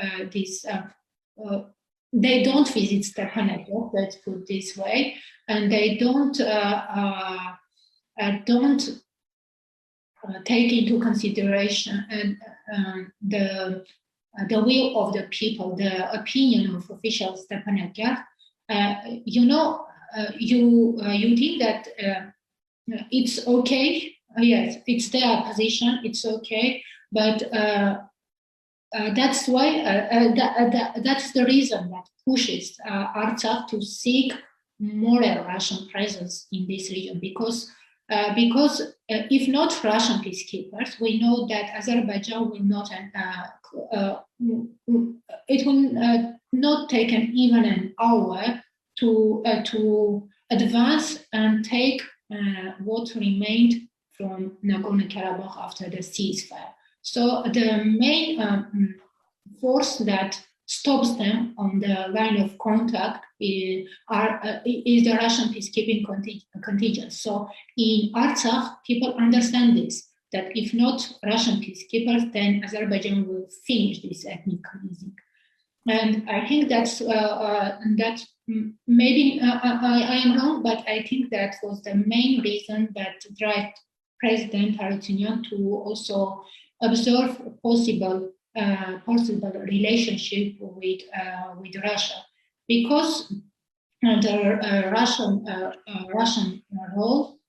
they don't visit Stepanakert, let's put this way, and they don't take into consideration the will of the people, the opinion of official Stepanakert. You think that it's okay. Yes, it's their position. It's okay, but that's why that's the reason that pushes Artsakh to seek more Russian presence in this region because if not Russian peacekeepers, we know that Azerbaijan will not. It will not take even an hour to advance and take what remained from Nagorno-Karabakh after the ceasefire. So the main force that stops them on the line of contact is the Russian peacekeeping contingent. So in Artsakh, people understand this, that if not Russian peacekeepers, then Azerbaijan will finish this ethnic cleansing. And I think that's that maybe I am wrong, but I think that was the main reason that drive President Harutyunyan to also observe possible relationship with Russia, because the Russian role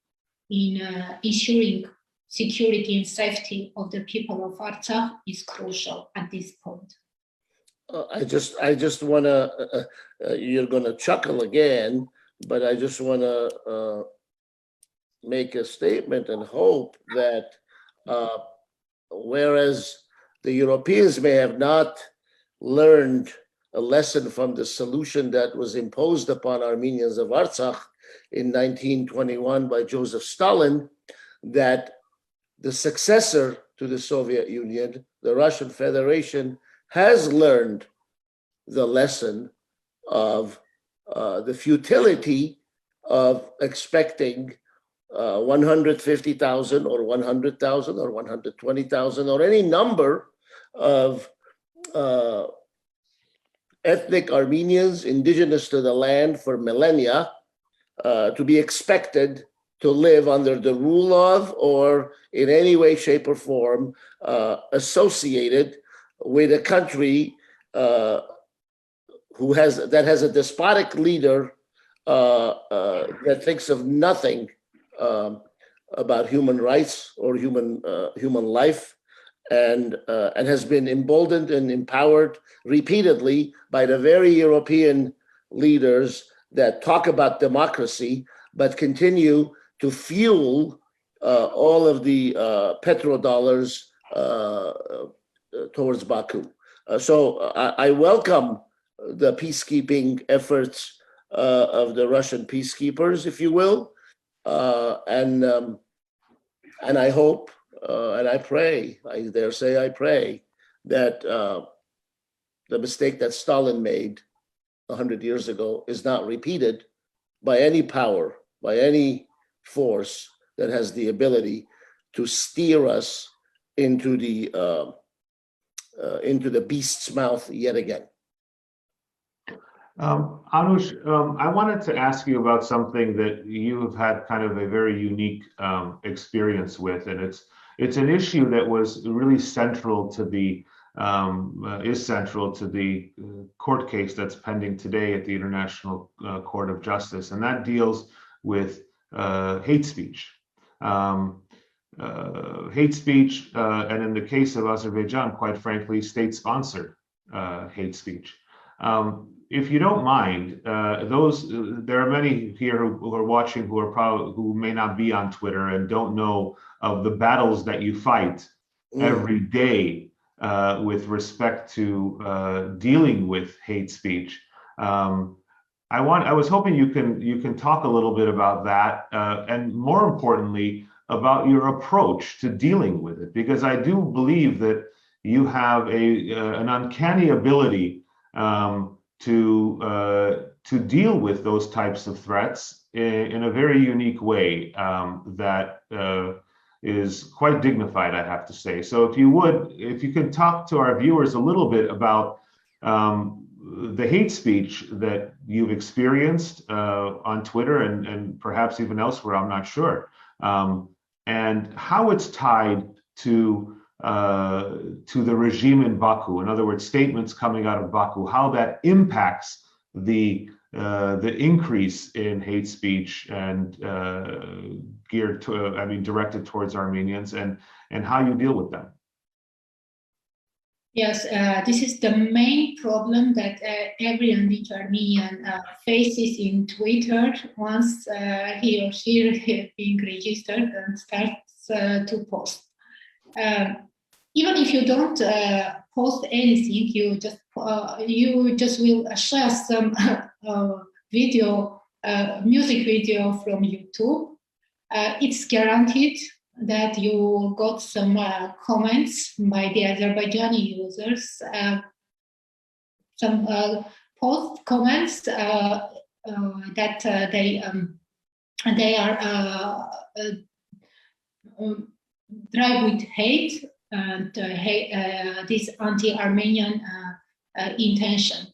in ensuring security and safety of the people of Artsakh is crucial at this point. I just want to, you're going to chuckle again, but I just want to make a statement and hope that whereas the Europeans may have not learned a lesson from the solution that was imposed upon Armenians of Artsakh in 1921 by Joseph Stalin, that the successor to the Soviet Union, the Russian Federation, has learned the lesson of the futility of expecting 150,000 or 100,000 or 120,000 or any number of ethnic Armenians indigenous to the land for millennia to be expected to live under the rule of or in any way, shape, or form associated with a country that has a despotic leader that thinks of nothing about human rights or human life, and has been emboldened and empowered repeatedly by the very European leaders that talk about democracy but continue to fuel all of the petrodollars towards Baku. So I welcome the peacekeeping efforts of the Russian peacekeepers, if you will. And I hope and I pray, I dare say I pray, that the mistake that Stalin made 100 years ago is not repeated by any power, by any force that has the ability to steer us into the beast's mouth yet again. Anush, I wanted to ask you about something that you have had kind of a very unique experience with, and it's an issue that was really central to the court case that's pending today at the International Court of Justice, and that deals with hate speech. Hate speech, and in the case of Azerbaijan, quite frankly, state-sponsored hate speech. If you don't mind, there are many here who are watching who may not be on Twitter and don't know of the battles that you fight every day with respect to dealing with hate speech. I was hoping you can talk a little bit about that, and more importantly, about your approach to dealing with it, because I do believe that you have an uncanny ability to deal with those types of threats in a very unique way that is quite dignified, I have to say. So if you could talk to our viewers a little bit about the hate speech that you've experienced on Twitter and perhaps even elsewhere, I'm not sure, and how it's tied to the regime in Baku. In other words, statements coming out of Baku, how that impacts the increase in hate speech and directed towards Armenians, and how you deal with them. Yes, this is the main problem that every Armenian faces in Twitter once he or she is being registered and starts to post. Even if you don't post anything, you just will share some music video from YouTube. It's guaranteed that you got some comments by the Azerbaijani users, some post comments that they are drive with hate and this anti-Armenian intention.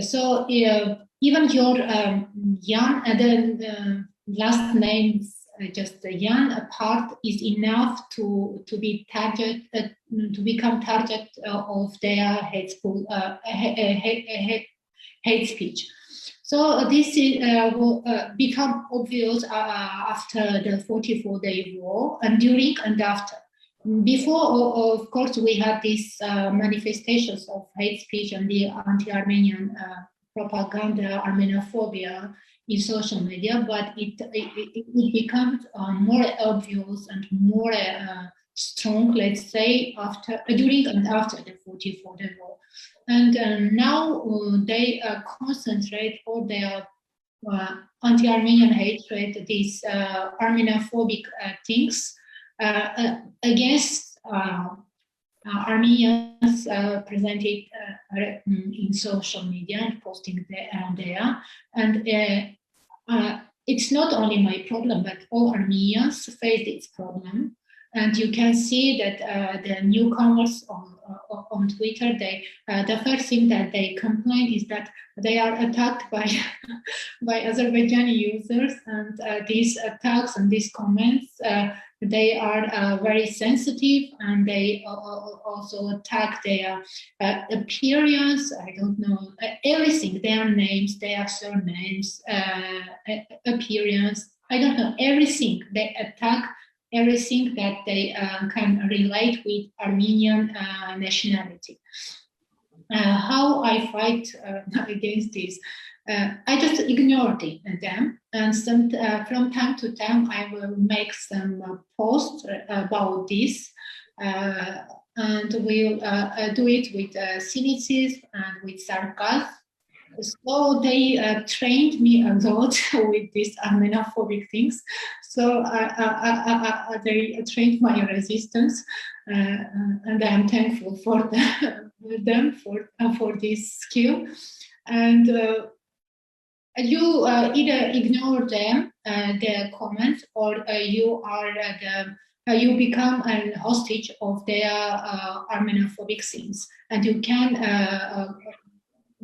So even your Jan, the last names, just the Jan part is enough to be target, to become target of their hate speech. So this will become obvious after the 44-day war, and during and after. Before, of course, we had these manifestations of hate speech and the anti-Armenian propaganda, Armenophobia in social media, but it becomes more obvious and more strong, let's say, during and after the 44-day war. And now they concentrate all their anti-Armenian hatred, these Armenophobic things against Armenians presented in social media and posting there. And it's not only my problem, but all Armenians face this problem. And you can see that the newcomers on Twitter, the first thing that they complain is that they are attacked by Azerbaijani users, and these attacks and these comments, they are very sensitive, and they also attack their appearance, I don't know, everything, their names, their surnames, appearance, I don't know, everything. They attack everything that they can relate with Armenian nationality. How I fight against this? I just ignore them, and from time to time I will make some posts about this, and we'll do it with cynicism and with sarcasm, So they trained me a lot with these Armenophobic things. So they trained my resistance, and I'm thankful for them for this skill. And you either ignore them, their comments, or you become an hostage of their Armenophobic things, and you can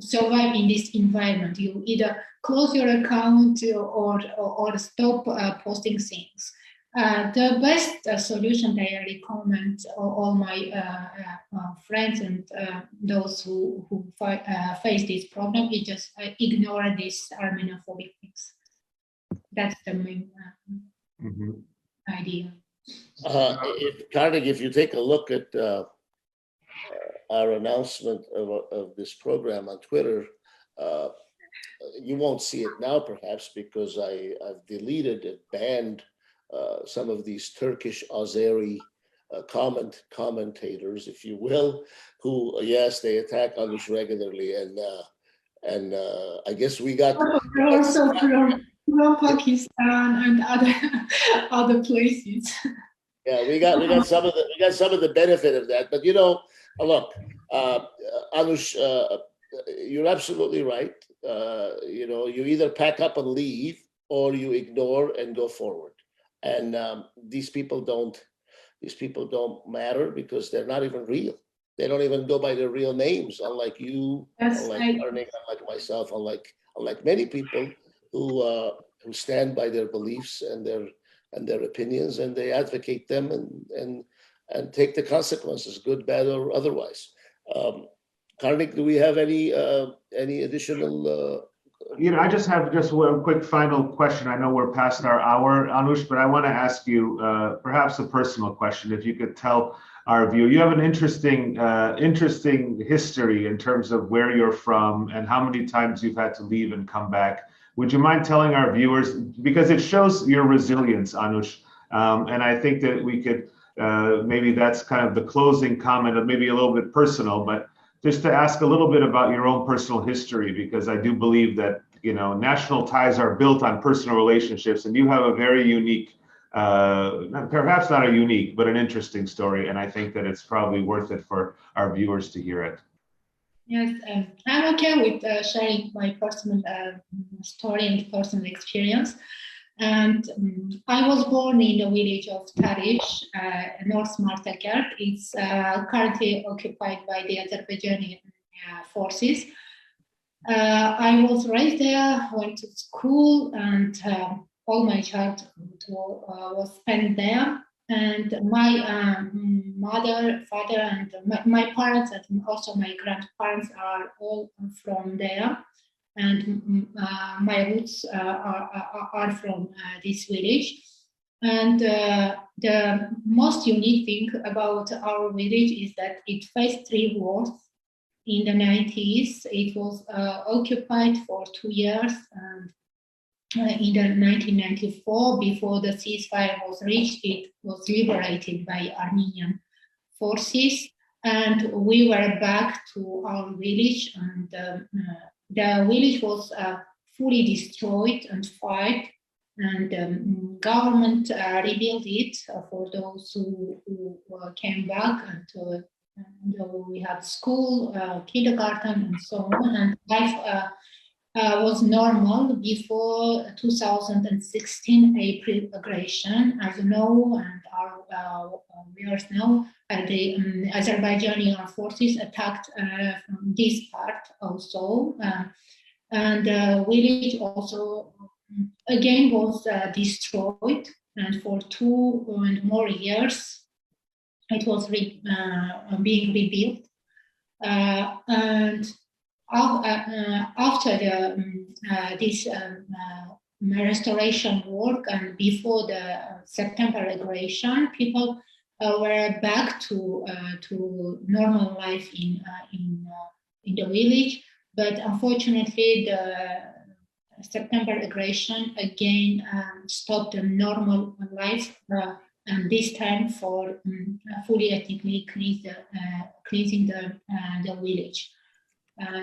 survive in this environment. You either close your account or stop posting things. The best solution that I recommend all my friends and those who face this problem is just ignore these Armenophobic things. That's the main idea. Karnig, if you take a look at our announcement of this program on Twitter, you won't see it now, perhaps, because I've deleted and banned some of these Turkish Azeri commentators, if you will, who, yes, they attack Anush regularly, and I guess we got also from Pakistan and other places. Yeah, we got some of the benefit of that, but look, Anush, you're absolutely right. You either pack up and leave, or you ignore and go forward. And these people don't matter because they're not even real. They don't even go by their real names, unlike you, unlike Karnig, unlike myself, unlike many people who stand by their beliefs and their opinions, and they advocate them and take the consequences, good, bad, or otherwise. Karnig, do we have any additional? I just have one quick final question. I know we're past our hour, Anush, but I want to ask you perhaps a personal question. If you could tell our viewer, you have an interesting history in terms of where you're from and how many times you've had to leave and come back. Would you mind telling our viewers, because it shows your resilience, Anush, and I think that we could, maybe that's kind of the closing comment, of maybe a little bit personal, but just to ask a little bit about your own personal history, because I do believe that, national ties are built on personal relationships, and you have a very unique, perhaps not a unique, but an interesting story, and I think that it's probably worth it for our viewers to hear it. Yes, I'm okay with sharing my personal story and personal experience. And I was born in the village of Tarish, North Martakert. It's currently occupied by the Azerbaijani forces. I was raised there, went to school, and all my childhood was spent there. And my mother, father, and my parents, and also my grandparents are all from there. And my roots are from this village. And the most unique thing about our village is that it faced 3 wars in the 90s. It was occupied for 2 years. In the 1994, before the ceasefire was reached, it was liberated by Armenian forces, and we were back to our village, and the village was fully destroyed and fired, and the government rebuilt it for those who came back, and we had school, kindergarten, and so on, and life was normal before 2016 April aggression. As you know, and our viewers know, the Azerbaijani armed forces attacked this part also, and the village also again was destroyed, and for 2 and more years it was being rebuilt, and after this restoration work and before the September aggression, people were back to normal life in the village. But unfortunately, the September aggression again stopped the normal life, and this time for fully ethnically cleansing the village.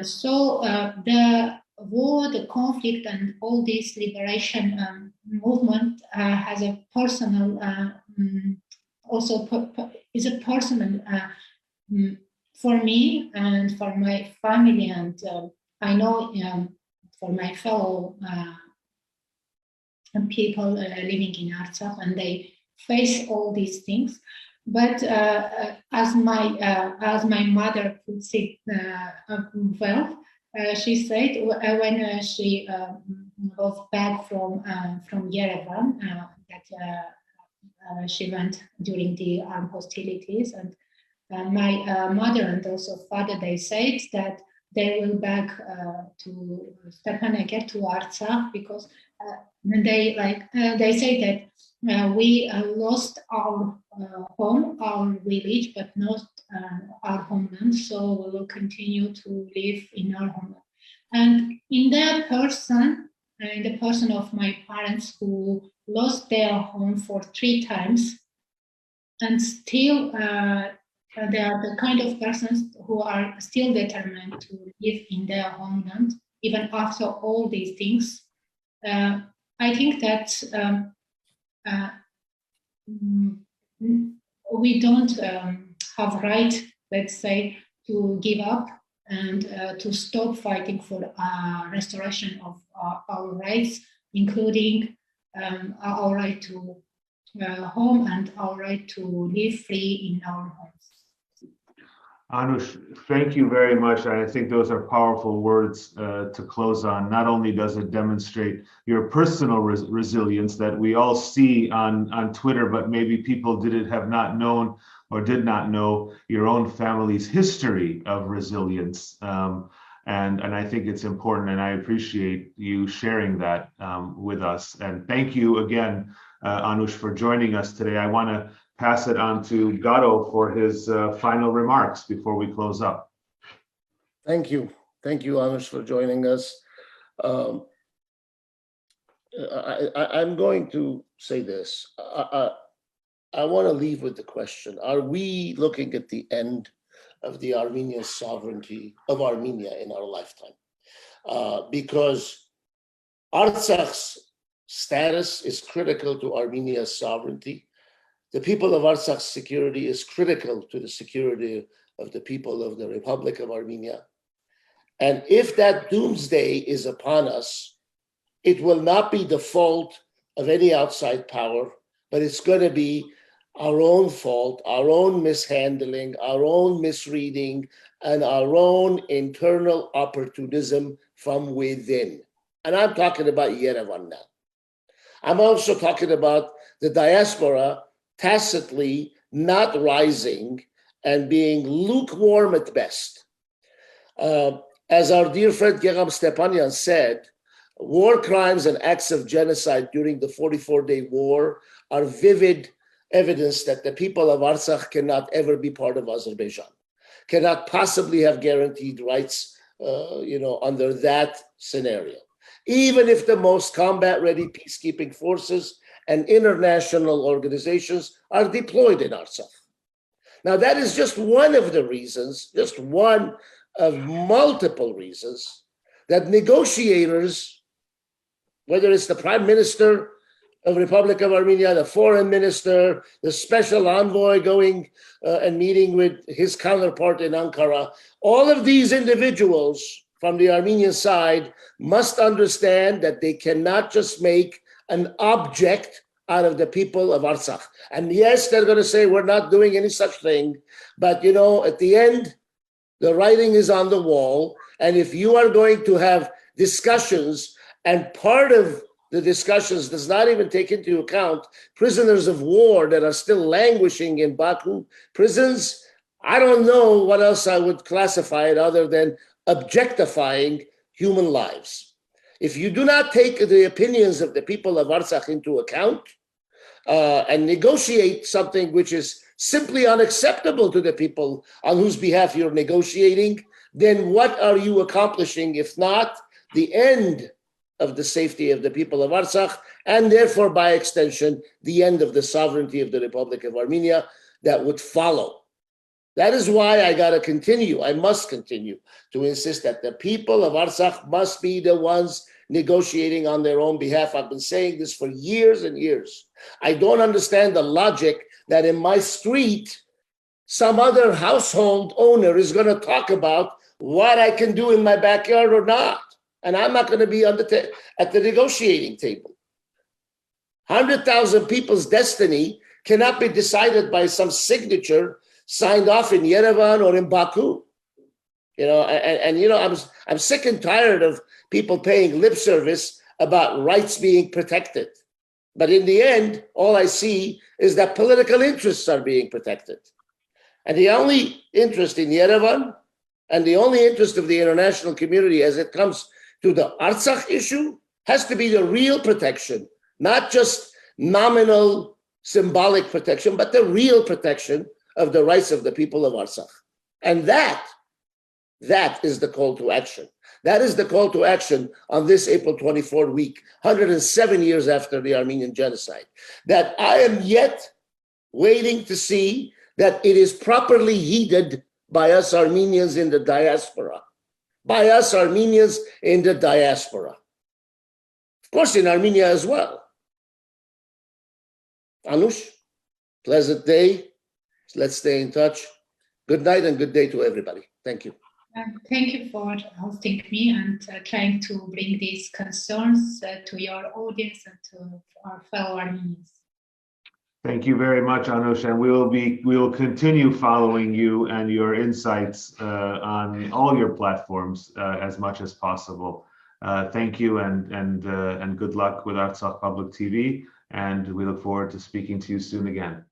So the war, the conflict, and all this liberation movement has a personal, is a personal for me and for my family, and I know for my fellow people living in Artsakh, and they face all these things. But as my mother puts it well, she said when she was back from Yerevan, that she went during the armed hostilities, and my mother and also father, they said that they will back to Stepanakert, to Artsakh, because they say that we lost our home, our village, but not our homeland. So we will continue to live in our homeland. And in the person of my parents who lost their home for 3 times, and still they are the kind of persons who are still determined to live in their homeland, even after all these things. I think that we don't have right, let's say, to give up and to stop fighting for restoration of our rights, including our right to home and our right to live free in our homes. Anush, thank you very much. I think those are powerful words to close on. Not only does it demonstrate your personal resilience that we all see on Twitter, but maybe people have not known or did not know your own family's history of resilience. And I think it's important, and I appreciate you sharing that with us. And thank you again, Anush, for joining us today. I want to pass it on to Garo for his final remarks before we close up. Thank you. Thank you, Anush, for joining us. I'm going to say this. I want to leave with the question, are we looking at the end of the Armenian sovereignty of Armenia in our lifetime? Because Artsakh's status is critical to Armenia's sovereignty. The people of Artsakh's security is critical to the security of the people of the Republic of Armenia. And if that doomsday is upon us, it will not be the fault of any outside power, but it's going to be our own fault, our own mishandling, our own misreading, and our own internal opportunism from within. And I'm talking about Yerevan now. I'm also talking about the diaspora tacitly not rising and being lukewarm at best. As our dear friend Geram Stepanyan said, war crimes and acts of genocide during the 44-day war are vivid evidence that the people of Artsakh cannot ever be part of Azerbaijan, cannot possibly have guaranteed rights under that scenario. Even if the most combat-ready peacekeeping forces and international organizations are deployed in Artsakh. Now, that is just one of the reasons, just one of multiple reasons that negotiators, whether it's the Prime Minister of the Republic of Armenia, the Foreign Minister, the Special Envoy going and meeting with his counterpart in Ankara, all of these individuals from the Armenian side must understand that they cannot just make an object out of the people of Artsakh. And yes, they're going to say, we're not doing any such thing. But, at the end, the writing is on the wall. And if you are going to have discussions, and part of the discussions does not even take into account prisoners of war that are still languishing in Baku prisons, I don't know what else I would classify it other than objectifying human lives. If you do not take the opinions of the people of Artsakh into account and negotiate something which is simply unacceptable to the people on whose behalf you're negotiating, then what are you accomplishing if not the end of the safety of the people of Artsakh, and therefore, by extension, the end of the sovereignty of the Republic of Armenia that would follow That is why I got to continue. I must continue to insist that the people of Artsakh must be the ones negotiating on their own behalf. I've been saying this for years and years. I don't understand the logic that in my street, some other household owner is going to talk about what I can do in my backyard or not. And I'm not going to be at the negotiating table. 100,000 people's destiny cannot be decided by some signature signed off in Yerevan or in Baku. You know, I'm sick and tired of people paying lip service about rights being protected. But in the end, all I see is that political interests are being protected. And the only interest in Yerevan and the only interest of the international community as it comes to the Artsakh issue has to be the real protection, not just nominal symbolic protection, but the real protection of the rights of the people of Artsakh. And that is the call to action. That is the call to action on this April 24 week, 107 years after the Armenian genocide, that I am yet waiting to see that it is properly heeded by us Armenians in the diaspora. By us Armenians in the diaspora. Of course, in Armenia as well. Anush, pleasant day. Let's stay in touch. Good night and good day to everybody. Thank you. Thank you for hosting me and trying to bring these concerns to your audience and to our fellow Armenians. Thank you very much, Anush, and we will continue following you and your insights on all your platforms as much as possible. Thank you, and good luck with Artsakh Public TV, and we look forward to speaking to you soon again.